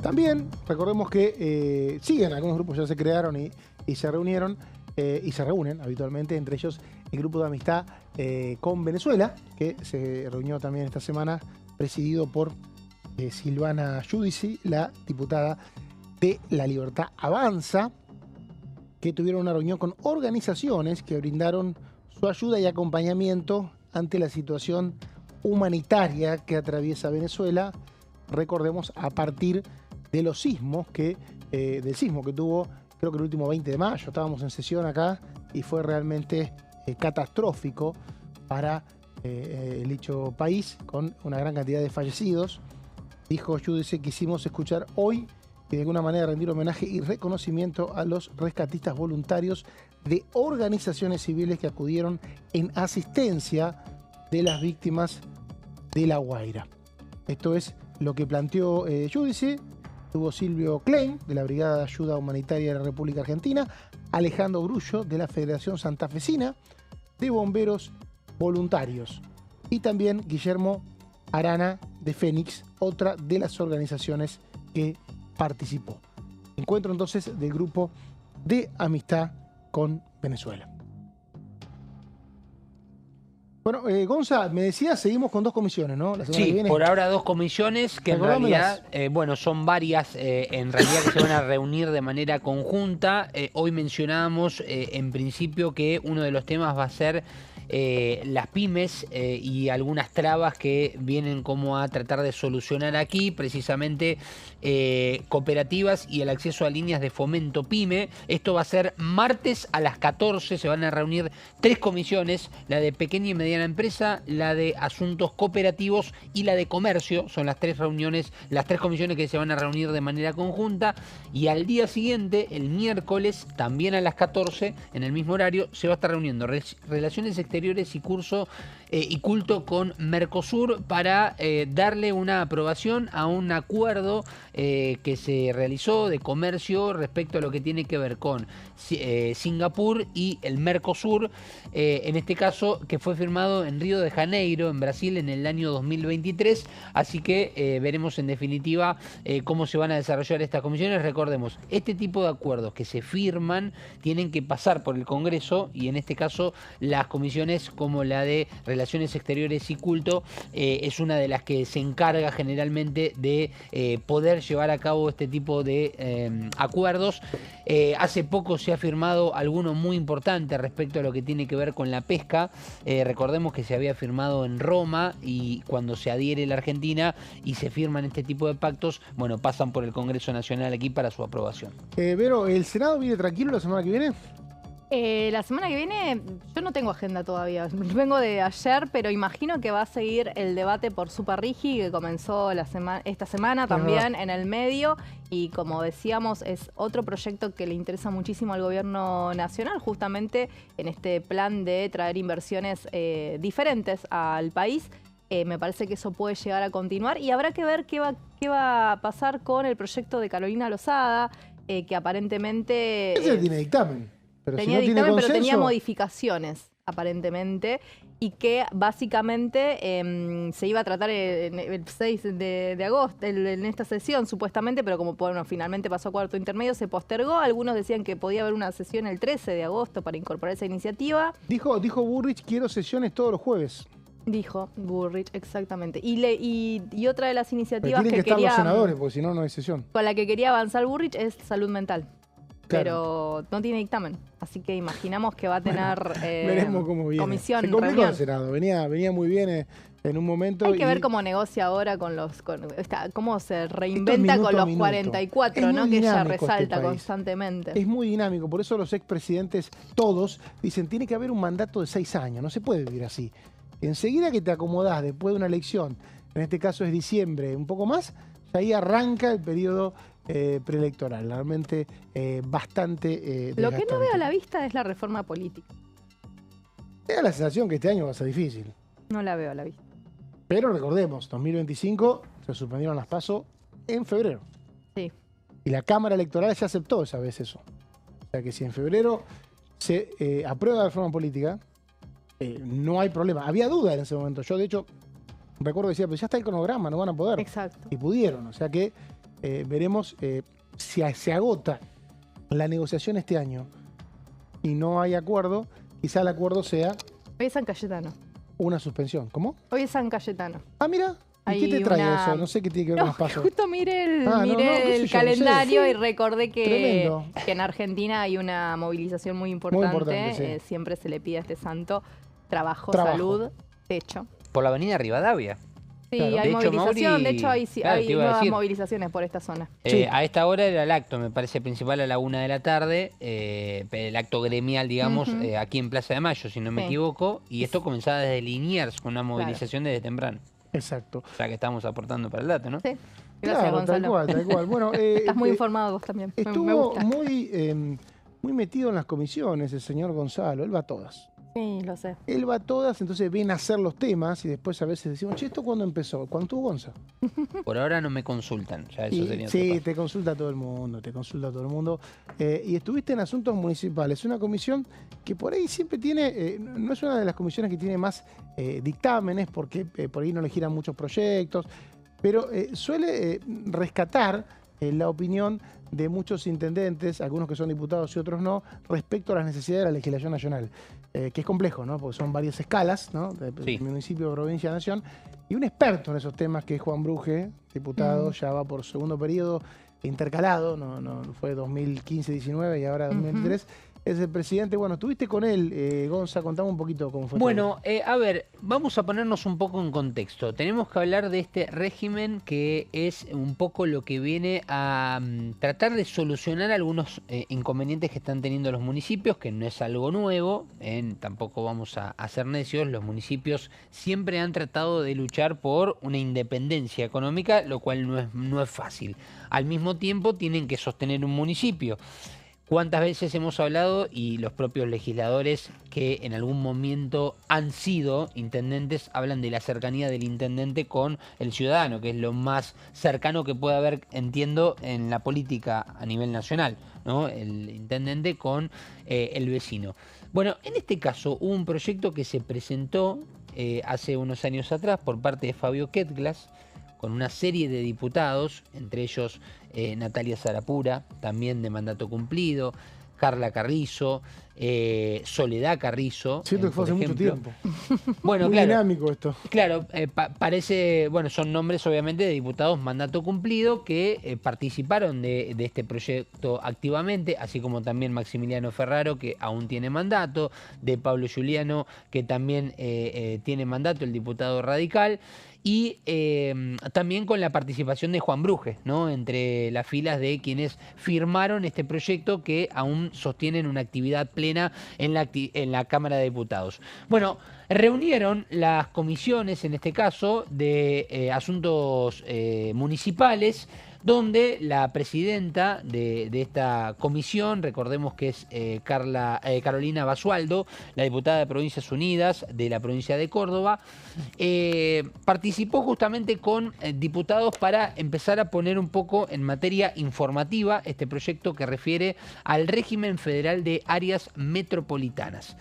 También recordemos que siguen, algunos grupos ya se crearon y se reunieron y se reúnen habitualmente, entre ellos el grupo de amistad con Venezuela, que se reunió también esta semana, presidido por Silvana Giudici, la diputada de La Libertad Avanza, que tuvieron una reunión con organizaciones que brindaron su ayuda y acompañamiento ante la situación humanitaria que atraviesa Venezuela. Recordemos, a partir de los sismos del sismo que tuvo, creo que el último 20 de mayo, estábamos en sesión acá y fue realmente catastrófico para el dicho país, con una gran cantidad de fallecidos. Dijo Giudice: quisimos escuchar hoy y de alguna manera rendir homenaje y reconocimiento a los rescatistas voluntarios de organizaciones civiles que acudieron en asistencia de las víctimas de La Guaira. Esto es lo que planteó Giudice. Tuvo Silvio Klein, de la Brigada de Ayuda Humanitaria de la República Argentina, Alejandro Grullo, de la Federación Santafesina de Bomberos Voluntarios, y también Guillermo Arana de Fénix, otra de las organizaciones que participó. Encuentro entonces del grupo de amistad con Venezuela. Bueno, Gonza, me decías, seguimos con 2 comisiones, ¿no? La semana que viene. Por ahora 2 comisiones que en realidad, son varias, en realidad que se van a reunir de manera conjunta. Hoy mencionábamos en principio que uno de los temas va a ser las pymes y algunas trabas que vienen como a tratar de solucionar aquí, precisamente cooperativas y el acceso a líneas de fomento pyme. Esto va a ser martes a las 14, se van a reunir 3 comisiones, la de pequeña y mediana empresa, la de asuntos cooperativos y la de comercio. Son las 3 reuniones, las 3 comisiones que se van a reunir de manera conjunta, y al día siguiente, el miércoles, también a las 14, en el mismo horario, se va a estar reuniendo Relaciones Exteriores y Culto con Mercosur para darle una aprobación a un acuerdo que se realizó de comercio respecto a lo que tiene que ver con Singapur y el Mercosur, en este caso que fue firmado en Río de Janeiro, en Brasil, en el año 2023. Así que veremos en definitiva cómo se van a desarrollar estas comisiones. Recordemos, este tipo de acuerdos que se firman tienen que pasar por el Congreso, y en este caso las comisiones como la de Relaciones Exteriores y Culto es una de las que se encarga generalmente de poder llevar a cabo este tipo de acuerdos. Hace poco se ha firmado alguno muy importante respecto a lo que tiene que ver con la pesca. Recordemos que se había firmado en Roma, y cuando se adhiere la Argentina y se firman este tipo de pactos, bueno, pasan por el Congreso Nacional aquí para su aprobación. Vero, ¿el Senado viene tranquilo la semana que viene? La semana que viene yo no tengo agenda todavía, vengo de ayer, pero imagino que va a seguir el debate por Super Rigi, que comenzó esta semana también en el medio, y como decíamos es otro proyecto que le interesa muchísimo al gobierno nacional, justamente en este plan de traer inversiones diferentes al país. Me parece que eso puede llegar a continuar, y habrá que ver qué va a pasar con el proyecto de Carolina Lozada, que aparentemente... Ese tiene dictamen. Pero tenía si no dictamen, tiene pero tenía consenso, modificaciones, aparentemente, y que básicamente se iba a tratar el 6 de agosto, en esta sesión, supuestamente, pero como bueno, finalmente pasó a cuarto intermedio, se postergó. Algunos decían que podía haber una sesión el 13 de agosto para incorporar esa iniciativa. Dijo Burrich, quiero sesiones todos los jueves. Dijo Burrich, exactamente. Y otra de las iniciativas tienen que estar quería, los senadores, porque si no, no hay sesión. con la que quería avanzar Burrich es salud mental. Claro. Pero no tiene dictamen, así que imaginamos que va a tener Veremos cómo viene. comisión, Se complicó reunión. el Senado, venía muy bien en un momento. Hay que y ver cómo negocia ahora cómo se reinventa minuto con a los minuto. 44, Es ¿no? muy Que ella dinámico este resalta país. constantemente. Es muy dinámico, por eso los expresidentes, todos, dicen, tiene que haber un mandato de 6 años, no se puede vivir así. Enseguida que te acomodás después de una elección, en este caso es diciembre, un poco más, ahí arranca el periodo preelectoral, realmente bastante Lo desgastante. que no veo a la vista es la reforma política. Me da la sensación que este año va a ser difícil. No la veo a la vista. Pero recordemos, 2025 se suspendieron las PASO en febrero. Sí. Y la Cámara Electoral ya aceptó esa vez eso. O sea que si en febrero se aprueba la reforma política, no hay problema. Había duda en ese momento. Yo, de hecho, recuerdo decía, pero ya está el cronograma, no van a poder. Exacto. Y pudieron. O sea que veremos si se agota la negociación este año y no hay acuerdo, quizá el acuerdo sea Hoy es San Cayetano. una suspensión. ¿Cómo? Hoy es San Cayetano. Ah, mira. ¿Y Hay qué te trae una- eso? No sé qué tiene que ver No, con los pasos. justo miré Ah, no, qué sé yo, no sé. calendario y recordé que Tremendo. en Argentina hay una movilización muy importante. importante, sí. Siempre se le pide a este santo trabajo, Trabajo. salud, techo. Por la avenida Rivadavia. Sí, Claro. hay De hecho, movilización. Mauri, de hecho, claro, hay te iba a nuevas decir. movilizaciones por esta zona. Sí. A esta hora era el acto, me parece principal a la 1 de la tarde, el acto gremial, digamos, Ujú. aquí en Plaza de Mayo, si no me Sí. equivoco, y esto comenzaba desde Liniers con una movilización desde temprano. Exacto. O sea que estamos aportando para el dato, ¿no? Sí. Gracias, Claro, Gonzalo. tal cual. Bueno, Estás muy informado vos también. Me Estuvo gusta. muy metido en las comisiones el señor Gonzalo. Él va a todas. Sí, lo sé. Él va a todas, entonces ven a hacer los temas y después a veces decimos, che, ¿esto cuándo empezó? ¿Cuándo tuvo Gonza? Por ahora no me consultan, ya eso Y- sería otro sí, paso. te consulta todo el mundo, y estuviste en Asuntos Municipales, una comisión que por ahí siempre tiene, no es una de las comisiones que tiene más dictámenes, porque por ahí no le giran muchos proyectos, pero suele rescatar la opinión de muchos intendentes, algunos que son diputados y otros no, respecto a las necesidades de la legislación nacional, que es complejo, ¿no? Porque son varias escalas, ¿no? De Sí. municipio, provincia, nación, y un experto en esos temas que es Juan Bruje, diputado, ya va por segundo periodo intercalado, no fue 2015-19 y ahora 2023, es el presidente. Bueno, estuviste con él, Gonza, contame un poquito cómo fue. Bueno, a ver, vamos a ponernos un poco en contexto. Tenemos que hablar de este régimen que es un poco lo que viene a tratar de solucionar algunos inconvenientes que están teniendo los municipios, que no es algo nuevo, tampoco vamos a ser necios. Los municipios siempre han tratado de luchar por una independencia económica, lo cual no es fácil. Al mismo tiempo tienen que sostener un municipio. ¿Cuántas veces hemos hablado, y los propios legisladores que en algún momento han sido intendentes, hablan de la cercanía del intendente con el ciudadano, que es lo más cercano que puede haber, entiendo, en la política a nivel nacional, ¿no? El intendente con el vecino. Bueno, en este caso hubo un proyecto que se presentó hace unos años atrás por parte de Fabio Ketglas, con una serie de diputados, entre ellos Natalia Sarapura, también de mandato cumplido, Carla Carrizo, Soledad Carrizo. Siento que fue hace mucho tiempo. Bueno, muy claro, dinámico esto. Claro, parece, bueno, son nombres obviamente de diputados mandato cumplido que participaron de este proyecto activamente, así como también Maximiliano Ferraro, que aún tiene mandato, de Pablo Giuliano, que también tiene mandato, el diputado radical. Y también con la participación de Juan Bruje, ¿no? Entre las filas de quienes firmaron este proyecto, que aún sostienen una actividad plena en la Cámara de Diputados. Bueno, reunieron las comisiones, en este caso, de asuntos municipales, donde la presidenta de esta comisión, recordemos que es Carolina Basualdo, la diputada de Provincias Unidas de la provincia de Córdoba, participó justamente con diputados para empezar a poner un poco en materia informativa este proyecto que refiere al régimen federal de áreas metropolitanas.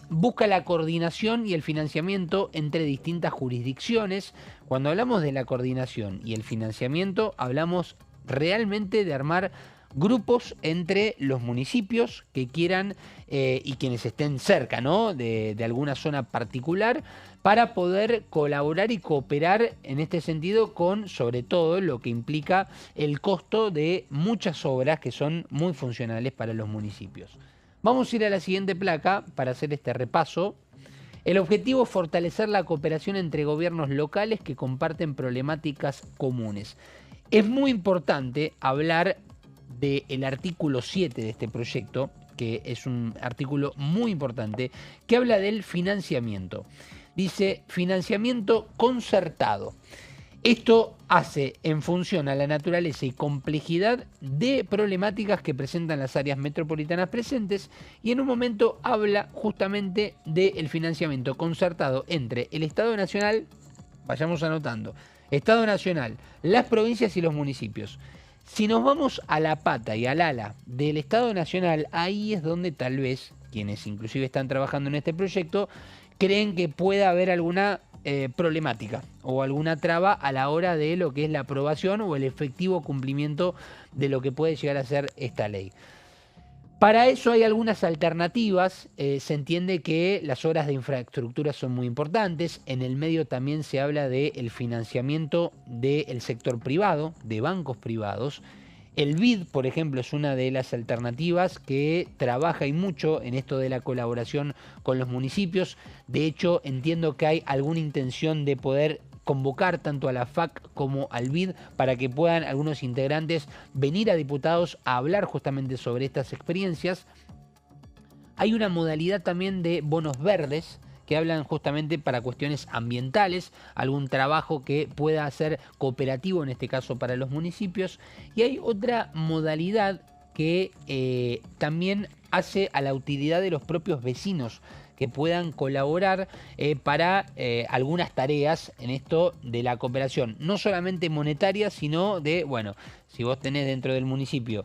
Busca la coordinación y el financiamiento entre distintas jurisdicciones. Cuando hablamos de la coordinación y el financiamiento, hablamos realmente de armar grupos entre los municipios que quieran y quienes estén cerca, ¿no? de alguna zona particular, para poder colaborar y cooperar en este sentido con, sobre todo, lo que implica el costo de muchas obras que son muy funcionales para los municipios. Vamos a ir a la siguiente placa para hacer este repaso. El objetivo es fortalecer la cooperación entre gobiernos locales que comparten problemáticas comunes. Es muy importante hablar del artículo 7 de este proyecto, que es un artículo muy importante, que habla del financiamiento. Dice financiamiento concertado. Esto hace en función a la naturaleza y complejidad de problemáticas que presentan las áreas metropolitanas presentes, y en un momento habla justamente del financiamiento concertado entre el Estado Nacional, vayamos anotando, Estado Nacional, las provincias y los municipios. Si nos vamos a la pata y al ala del Estado Nacional, ahí es donde tal vez quienes inclusive están trabajando en este proyecto creen que pueda haber alguna problemática o alguna traba a la hora de lo que es la aprobación o el efectivo cumplimiento de lo que puede llegar a ser esta ley. Para eso hay algunas alternativas. Se entiende que las obras de infraestructura son muy importantes. En el medio también se habla del financiamiento del sector privado, de bancos privados. El BID, por ejemplo, es una de las alternativas que trabaja y mucho en esto de la colaboración con los municipios. De hecho, entiendo que hay alguna intención de poder convocar tanto a la FAC como al BID para que puedan algunos integrantes venir a diputados a hablar justamente sobre estas experiencias. Hay una modalidad también de bonos verdes que hablan justamente para cuestiones ambientales, algún trabajo que pueda ser cooperativo en este caso para los municipios. Y hay otra modalidad que también hace a la utilidad de los propios vecinos, que puedan colaborar para algunas tareas en esto de la cooperación, no solamente monetaria, sino de, bueno, si vos tenés dentro del municipio,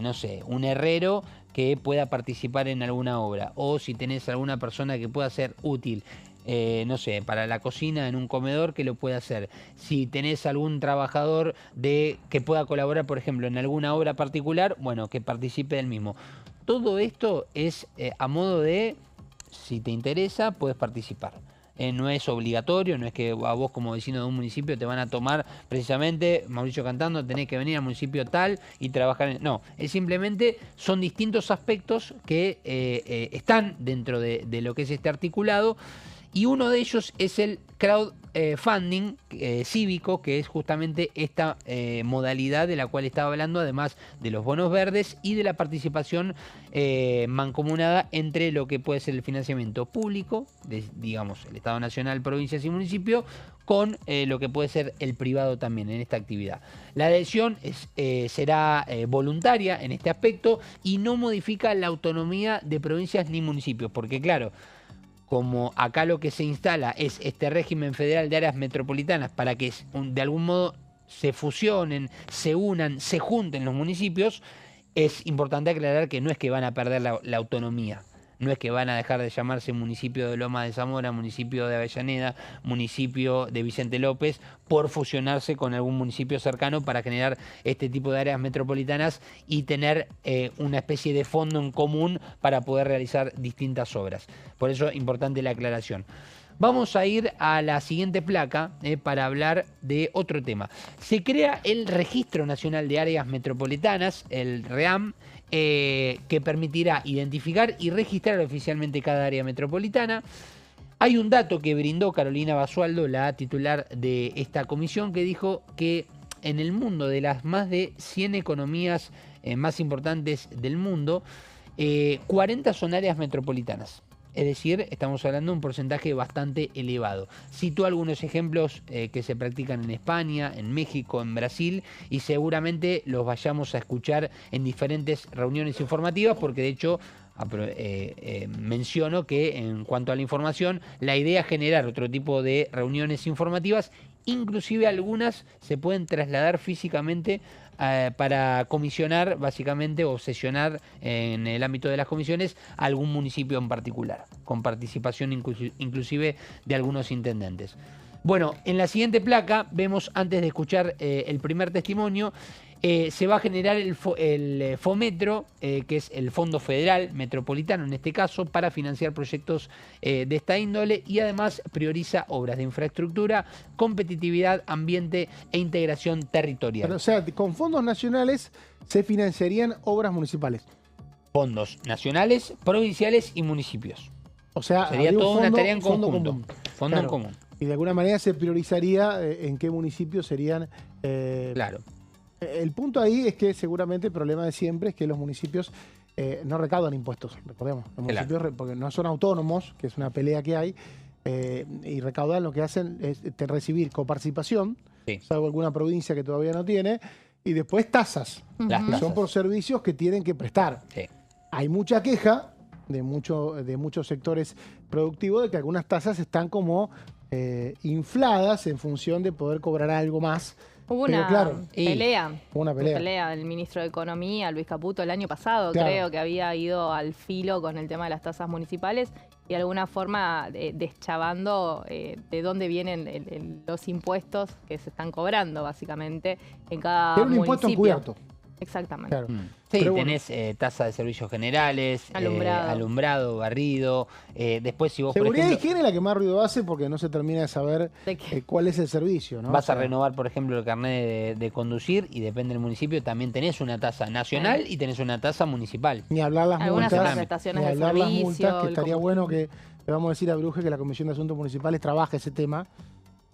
no sé, un herrero que pueda participar en alguna obra, o si tenés alguna persona que pueda ser útil, no sé, para la cocina en un comedor, que lo pueda hacer. Si tenés algún trabajador que pueda colaborar, por ejemplo, en alguna obra particular, bueno, que participe del mismo. Todo esto es a modo de, si te interesa, puedes participar. no es obligatorio, no es que a vos como vecino de un municipio te van a tomar precisamente, Mauricio Cantando, tenés que venir al municipio tal y trabajar en... No, es simplemente, son distintos aspectos que están dentro de lo que es este articulado, y uno de ellos es el crowdfunding cívico, que es justamente esta modalidad de la cual estaba hablando, además de los bonos verdes y de la participación mancomunada entre lo que puede ser el financiamiento público, digamos, el Estado Nacional, provincias y municipios, con lo que puede ser el privado también en esta actividad. La adhesión será voluntaria en este aspecto y no modifica la autonomía de provincias ni municipios, porque claro, como acá lo que se instala es este régimen federal de áreas metropolitanas para que de algún modo se fusionen, se unan, se junten los municipios, es importante aclarar que no es que van a perder la autonomía. No es que van a dejar de llamarse municipio de Loma de Zamora, municipio de Avellaneda, municipio de Vicente López, por fusionarse con algún municipio cercano para generar este tipo de áreas metropolitanas y tener una especie de fondo en común para poder realizar distintas obras. Por eso es importante la aclaración. Vamos a ir a la siguiente placa para hablar de otro tema. Se crea el Registro Nacional de Áreas Metropolitanas, el REAM, que permitirá identificar y registrar oficialmente cada área metropolitana. Hay un dato que brindó Carolina Basualdo, la titular de esta comisión, que dijo que en el mundo de las más de 100 economías más importantes del mundo, 40 son áreas metropolitanas. Es decir, estamos hablando de un porcentaje bastante elevado. Cito algunos ejemplos que se practican en España, en México, en Brasil, y seguramente los vayamos a escuchar en diferentes reuniones informativas, porque de hecho menciono que en cuanto a la información, la idea es generar otro tipo de reuniones informativas, inclusive algunas se pueden trasladar físicamente para comisionar básicamente o sesionar en el ámbito de las comisiones a algún municipio en particular, con participación inclusive de algunos intendentes. Bueno, en la siguiente placa vemos, antes de escuchar el primer testimonio, se va a generar el FOMetro, que es el Fondo Federal Metropolitano en este caso, para financiar proyectos de esta índole, y además prioriza obras de infraestructura, competitividad, ambiente e integración territorial. Pero, o sea, con fondos nacionales se financiarían obras municipales. Fondos nacionales, provinciales y municipios. O sea, sería toda una tarea en conjunto. Fondo en común. Y de alguna manera se priorizaría en qué municipios serían... Claro. El punto ahí es que seguramente el problema de siempre es que los municipios no recaudan impuestos, recordemos. Los municipios, porque no son autónomos, que es una pelea que hay, y recaudan, lo que hacen es recibir coparticipación, salvo alguna provincia que todavía no tiene, y después tasas, que son por servicios que tienen que prestar. Sí. Hay mucha queja de muchos sectores productivos de que algunas tasas están como infladas en función de poder cobrar algo más. Hubo una pelea. Una pelea del ministro de Economía, Luis Caputo, el año pasado, creo que había ido al filo con el tema de las tasas municipales y de alguna forma deschavando de dónde vienen los impuestos que se están cobrando, básicamente, en cada municipio. Era un impuesto encubierto. Exactamente. Claro. Sí, pero tenés tasa de servicios generales, alumbrado, barrido. Después, si vos, seguridad por ejemplo, y higiene es la que más ruido hace porque no se termina de saber cuál es el servicio, ¿no? Vas a renovar, por ejemplo, el carnet de conducir y depende del municipio, también tenés una tasa nacional y tenés una tasa municipal. Ni hablar las algunas multas. prestaciones ni de hablar servicio, las multas, que estaría bueno que le vamos a decir a Bruje que la Comisión de Asuntos Municipales trabaje ese tema.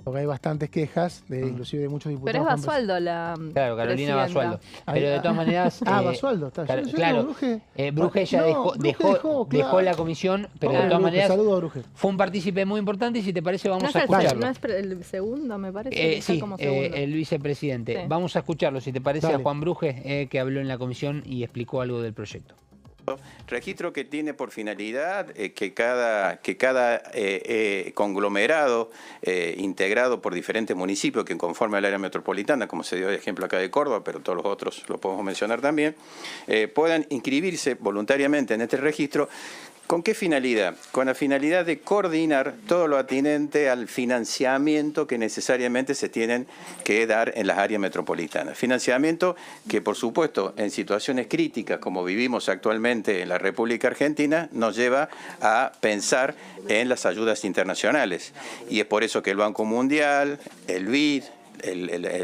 Porque hay bastantes quejas, inclusive de muchos diputados. Pero es Basualdo la Claro, Carolina Basualdo. Pero de todas maneras... Basualdo está. Claro, Bruje ya dejó la comisión, pero de todas maneras saludo a Bruje. Fue un partícipe muy importante y si te parece vamos a escucharlo. ¿No es el segundo, me parece? Sí, el vicepresidente. Sí. Vamos a escucharlo, si te parece, a Juan Bruje, que habló en la comisión y explicó algo del proyecto. Registro que tiene por finalidad que cada conglomerado integrado por diferentes municipios que conforman el área metropolitana, como se dio el ejemplo acá de Córdoba, pero todos los otros lo podemos mencionar también, puedan inscribirse voluntariamente en este registro ¿Con qué finalidad? Con la finalidad de coordinar todo lo atinente al financiamiento que necesariamente se tienen que dar en las áreas metropolitanas. Financiamiento que, por supuesto, en situaciones críticas como vivimos actualmente en la República Argentina, nos lleva a pensar en las ayudas internacionales. Y es por eso que el Banco Mundial, el BID,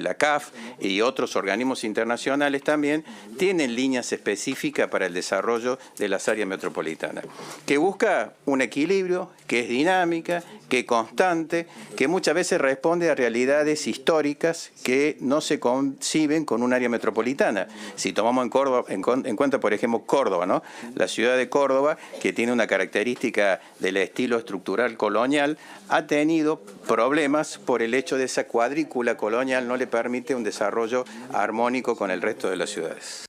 la CAF y otros organismos internacionales también tienen líneas específicas para el desarrollo de las áreas metropolitanas, que busca un equilibrio, que es dinámica, que es constante, que muchas veces responde a realidades históricas que no se conciben con un área metropolitana. Si tomamos en cuenta, por ejemplo, Córdoba, ¿no? La ciudad de Córdoba, que tiene una característica del estilo estructural colonial, ha tenido problemas por el hecho de esa cuadrícula colonial no le permite un desarrollo armónico con el resto de las ciudades.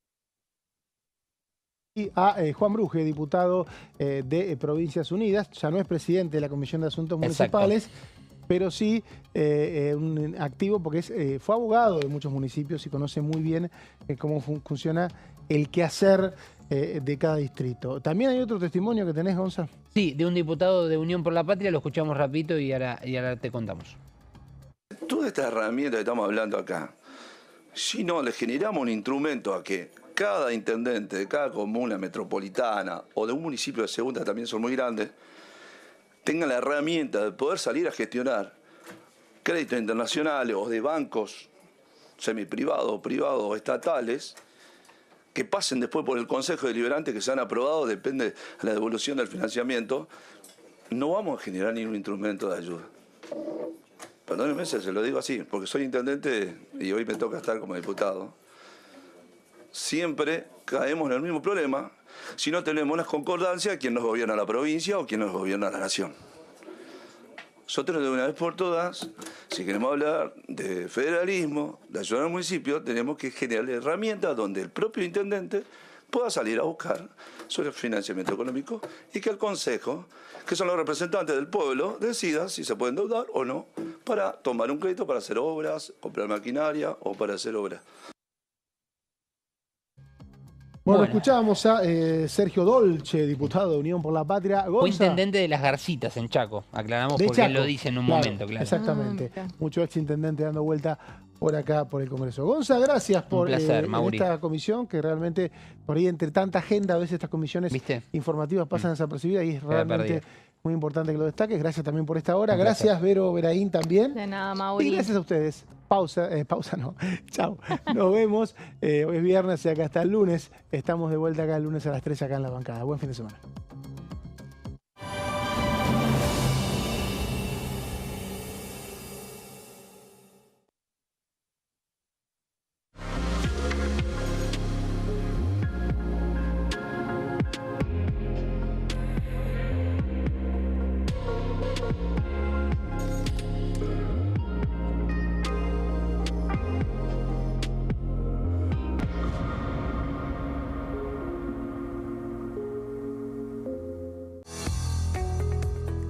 Y a Juan Bruje, diputado de Provincias Unidas, ya no es presidente de la Comisión de Asuntos Municipales, pero sí un activo porque fue abogado de muchos municipios y conoce muy bien cómo funciona el quehacer de cada distrito. También hay otro testimonio que tenés, Gonza. Sí, de un diputado de Unión por la Patria, lo escuchamos rapidito y ahora te contamos. Toda esta herramienta que estamos hablando acá, si no le generamos un instrumento a que cada intendente de cada comuna metropolitana o de un municipio de segunda, también son muy grandes, tenga la herramienta de poder salir a gestionar créditos internacionales o de bancos semiprivados, privados o estatales, que pasen después por el Consejo Deliberante que se han aprobado, depende de la devolución del financiamiento, no vamos a generar ningún instrumento de ayuda. Perdónenme, se lo digo así, porque soy intendente y hoy me toca estar como diputado. Siempre caemos en el mismo problema si no tenemos las concordancias quién nos gobierna la provincia o quién nos gobierna la nación. Nosotros de una vez por todas, si queremos hablar de federalismo, de ayudar al municipio, tenemos que generar herramientas donde el propio intendente pueda salir a buscar sobre el financiamiento económico y que el Consejo, que son los representantes del pueblo, decida si se puede endeudar o no para tomar un crédito para hacer obras, comprar maquinaria o para hacer obras. Bueno, escuchábamos a Sergio Dolce, diputado de Unión por la Patria. Gonza, fue intendente de Las Garcitas, en Chaco, aclaramos, porque él lo dice en un momento, claro. Exactamente. Mucho ex intendente dando vuelta por acá, por el Congreso. Gonza, gracias por esta comisión, que realmente, por ahí entre tanta agenda, a veces estas comisiones informativas pasan desapercibidas y es realmente muy importante que lo destaques. Gracias también por esta hora. Gracias, Vero Veraín, también. De nada, Mauri. Y gracias a ustedes. Pausa no. Chao. Nos vemos. Hoy es viernes y acá hasta el lunes. Estamos de vuelta acá el lunes a las 3 acá en la bancada. Buen fin de semana.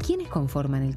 ¿Quiénes conforman el